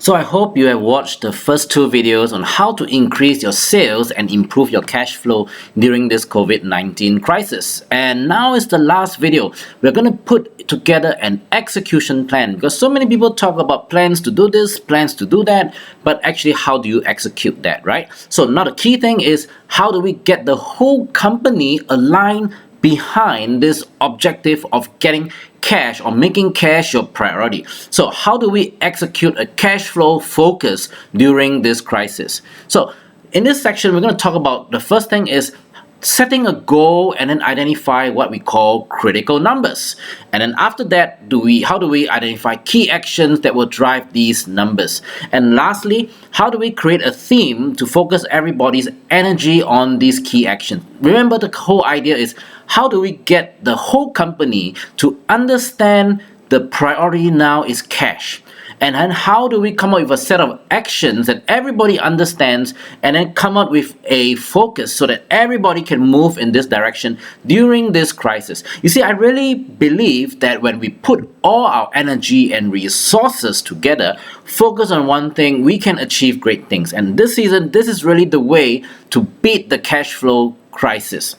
So I hope you have watched the first two videos on how to increase your sales and improve your cash flow during this COVID-19 crisis. And now is the last video. We're going to put together an execution plan because so many people talk about plans to do this, plans to do that, but actually how do you execute that, right? So now the key thing is how do we get the whole company aligned behind this objective of getting cash or making cash your priority. So how do we execute a cash flow focus during this crisis? So in this section, we're going to talk about the first thing is setting a goal and then identify what we call critical numbers. And then after that, how do we identify key actions that will drive these numbers? And lastly, how do we create a theme to focus everybody's energy on these key actions? Remember, the whole idea is how do we get the whole company to understand the priority now is cash? And then how do we come up with a set of actions that everybody understands and then come up with a focus so that everybody can move in this direction during this crisis? You see, I really believe that when we put all our energy and resources together, focus on one thing, we can achieve great things. And this season, this is really the way to beat the cash flow crisis.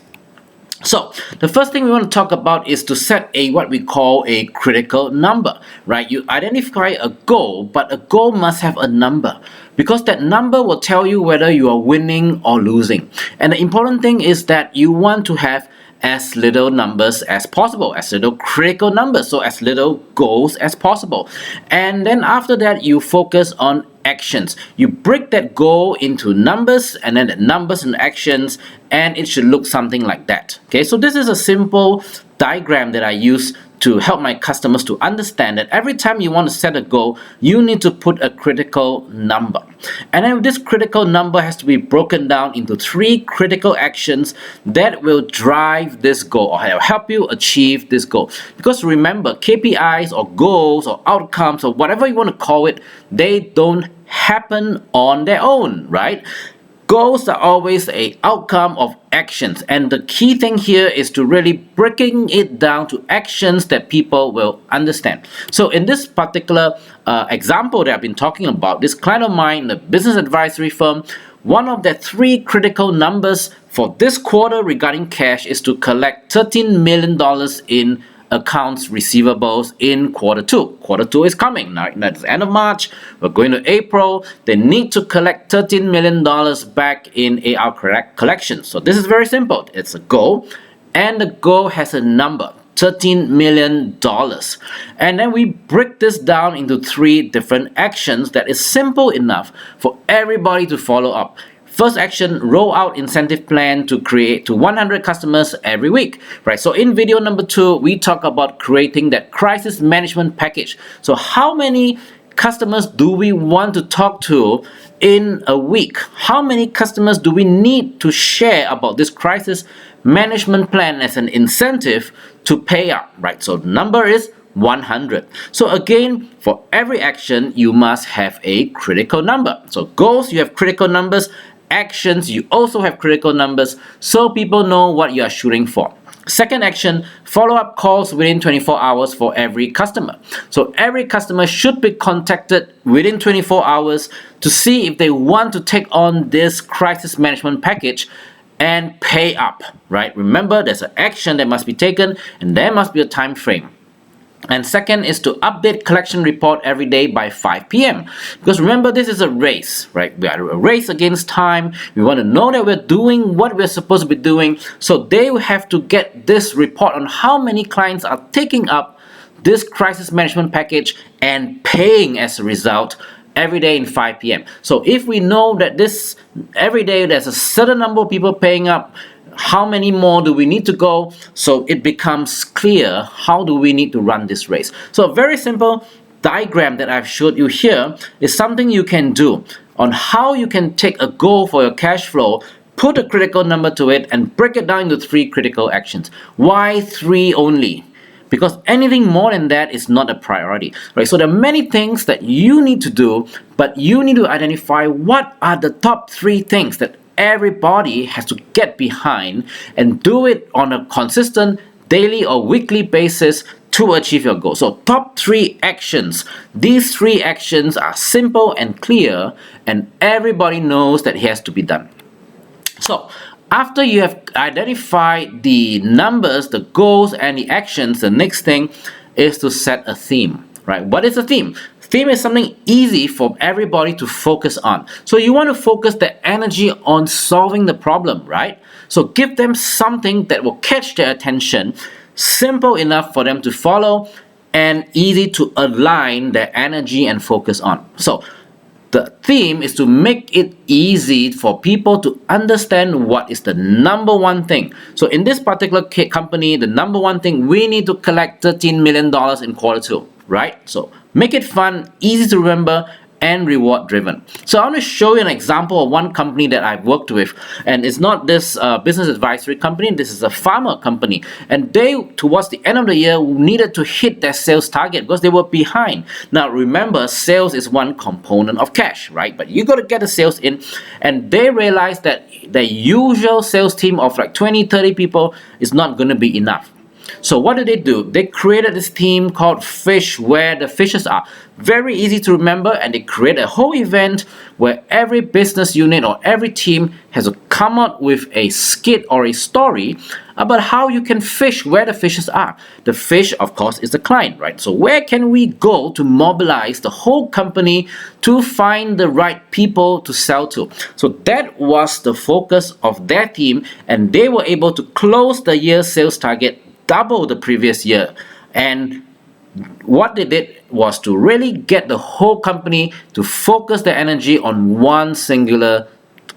So the first thing we want to talk about is to set what we call a critical number, right? You identify a goal, but a goal must have a number because that number will tell you whether you are winning or losing. And the important thing is that you want to have as little numbers as possible, as little critical numbers, so as little goals as possible. And then after that, you focus on actions. You break that goal into numbers and then the numbers and actions, and it should look something like that. Okay, so this is a simple diagram that I use to help my customers to understand that every time you want to set a goal, you need to put a critical number. And then this critical number has to be broken down into 3 critical actions that will drive this goal or help you achieve this goal. Because remember, KPIs or goals or outcomes or whatever you want to call it, they don't happen on their own, right? Goals are always an outcome of actions, and the key thing here is to really breaking it down to actions that people will understand. So in this particular example that I've been talking about, this client of mine, the business advisory firm, one of the 3 critical numbers for this quarter regarding cash is to collect $13 million in accounts receivables in quarter 2. Quarter 2 is coming now. That's the end of March. We're going to April. They need to collect $13 million back in AR collections. So this is very simple. It's a goal, and the goal has a number, $13 million. And then we break this down into 3 different actions that is simple enough for everybody to follow up. First action, roll out incentive plan to create to 100 customers every week, right? So in video number 2, we talk about creating that crisis management package. So how many customers do we want to talk to in a week? How many customers do we need to share about this crisis management plan as an incentive to pay up, right? So the number is 100. So again, for every action, you must have a critical number. So goals, you have critical numbers. Actions, you also have critical numbers, so people know what you are shooting for. Second action, follow-up calls within 24 hours for every customer. So every customer should be contacted within 24 hours to see if they want to take on this crisis management package and pay up, right? Remember, there's an action that must be taken and there must be a time frame. And second is to update collection report every day by 5 p.m. Because remember, this is a race, right? We are a race against time. We want to know that we're doing what we're supposed to be doing. So they will have to get this report on how many clients are taking up this crisis management package and paying as a result every day in 5 p.m. So if we know that this every day there's a certain number of people paying up, how many more do we need to go? So it becomes clear how do we need to run this race. So a very simple diagram that I've showed you here is something you can do on how you can take a goal for your cash flow, put a critical number to it, and break it down into 3 critical actions. Why 3 only? Because anything more than that is not a priority, right? So there are many things that you need to do, but you need to identify what are the top 3 things that everybody has to get behind and do it on a consistent daily or weekly basis to achieve your goal. So top 3 actions. These 3 actions are simple and clear, and everybody knows that it has to be done. So after you have identified the numbers, the goals, and the actions, the next thing is to set a theme, right? What is a theme? Theme is something easy for everybody to focus on. So you want to focus the energy on solving the problem, right? So give them something that will catch their attention, simple enough for them to follow, and easy to align their energy and focus on. So the theme is to make it easy for people to understand what is the number one thing. So in this particular company, the number one thing, we need to collect $13 million in quarter 2, right? So make it fun, easy to remember, and reward driven. So I want to show you an example of one company that I've worked with, and it's not this business advisory company. This is a pharma company, and they, towards the end of the year, needed to hit their sales target because they were behind. Now remember, sales is one component of cash, right? But you got to get the sales in, and they realized that the usual sales team of like 20-30 people is not going to be enough. So what did they do? They created this team called Fish Where the Fishes Are. Very easy to remember, and they create a whole event where every business unit or every team has to come up with a skit or a story about how you can fish where the fishes are. The fish, of course, is the client, right? So where can we go to mobilize the whole company to find the right people to sell to? So that was the focus of their team, and they were able to close the year's sales target double the previous year. And what they did was to really get the whole company to focus their energy on one singular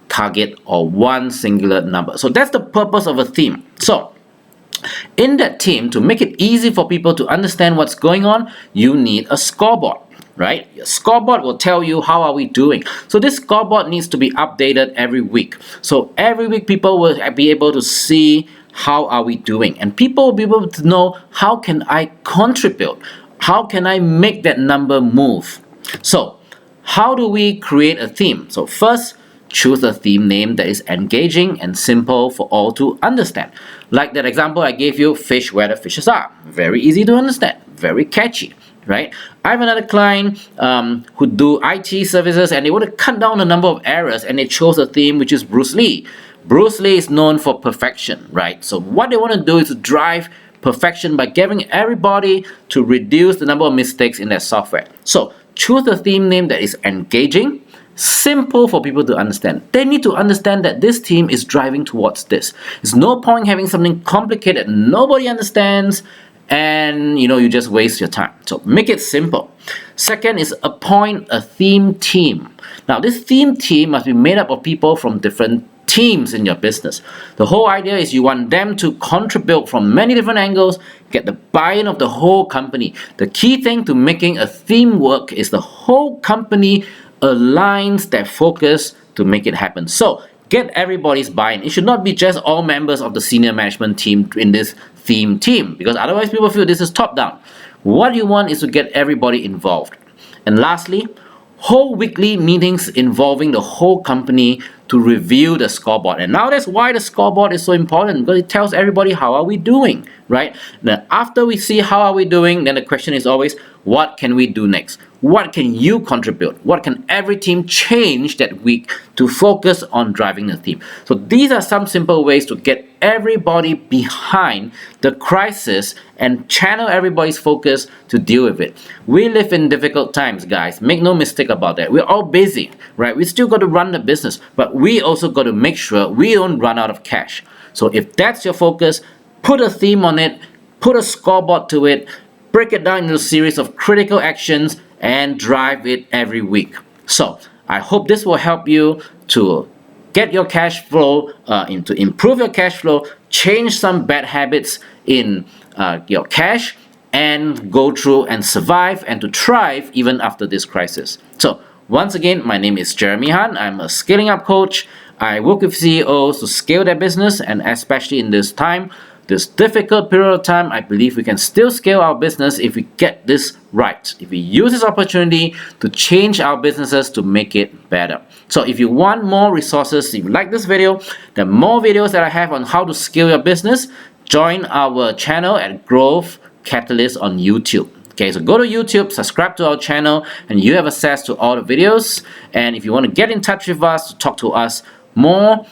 target or one singular number. So that's the purpose of a theme. So in that theme, to make it easy for people to understand what's going on, you need a scoreboard, right? Your scoreboard will tell you how are we doing. So this scoreboard needs to be updated every week. So every week people will be able to see how are we doing, and people will be able to know how can I contribute, how can I make that number move. So how do we create a theme? So first, choose a theme name that is engaging and simple for all to understand. Like that example I gave you, Fish Where the Fishes Are. Very easy to understand, very catchy, right? I have another client who do IT services, and they want to cut down the number of errors, and they chose a theme which is Bruce Lee. Bruce Lee is known for perfection, right? So what they want to do is to drive perfection by getting everybody to reduce the number of mistakes in their software. So choose a theme name that is engaging, simple for people to understand. They need to understand that this team is driving towards this. There's no point having something complicated nobody understands, and you just waste your time. So make it simple. Second is appoint a theme team. Now this theme team must be made up of people from different teams in your business. The whole idea is you want them to contribute from many different angles, get the buy-in of the whole company. The key thing to making a theme work is the whole company aligns their focus to make it happen. So get everybody's buy-in. It should not be just all members of the senior management team in this theme team, because otherwise people feel this is top-down. What you want is to get everybody involved. And lastly, whole weekly meetings involving the whole company to review the scoreboard. And now that's why the scoreboard is so important, because it tells everybody how are we doing, right? Then after we see how are we doing, then the question is always, what can we do next? What can you contribute? What can every team change that week to focus on driving the theme? So these are some simple ways to get everybody behind the crisis and channel everybody's focus to deal with it. We live in difficult times, guys. Make no mistake about that. We're all busy, right? We still got to run the business, but we also got to make sure we don't run out of cash. So if that's your focus, put a theme on it, put a scoreboard to it, break it down into a series of critical actions, and drive it every week. So I hope this will help you to get your cash flow, to improve your cash flow, change some bad habits in your cash, and go through and survive and to thrive even after this crisis. So once again, my name is Jeremy Han. I'm a scaling up coach. I work with CEOs to scale their business, and especially in this time, this difficult period of time, I believe we can still scale our business if we get this right. If we use this opportunity to change our businesses to make it better. So if you want more resources, if you like this video, there are more videos that I have on how to scale your business. Join our channel at Growth Catalyst on YouTube. Okay, so go to YouTube, subscribe to our channel, and you have access to all the videos. And if you want to get in touch with us, to talk to us more,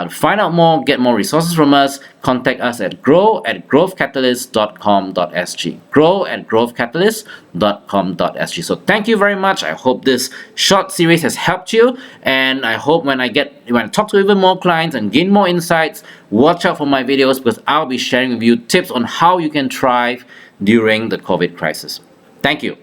find out more, get more resources from us, contact us at grow@growthcatalyst.com.sg. grow@growthcatalyst.com.sg. So thank you very much. I hope this short series has helped you, and I hope when I talk to even more clients and gain more insights, watch out for my videos, because I'll be sharing with you tips on how you can thrive during the COVID crisis. Thank you.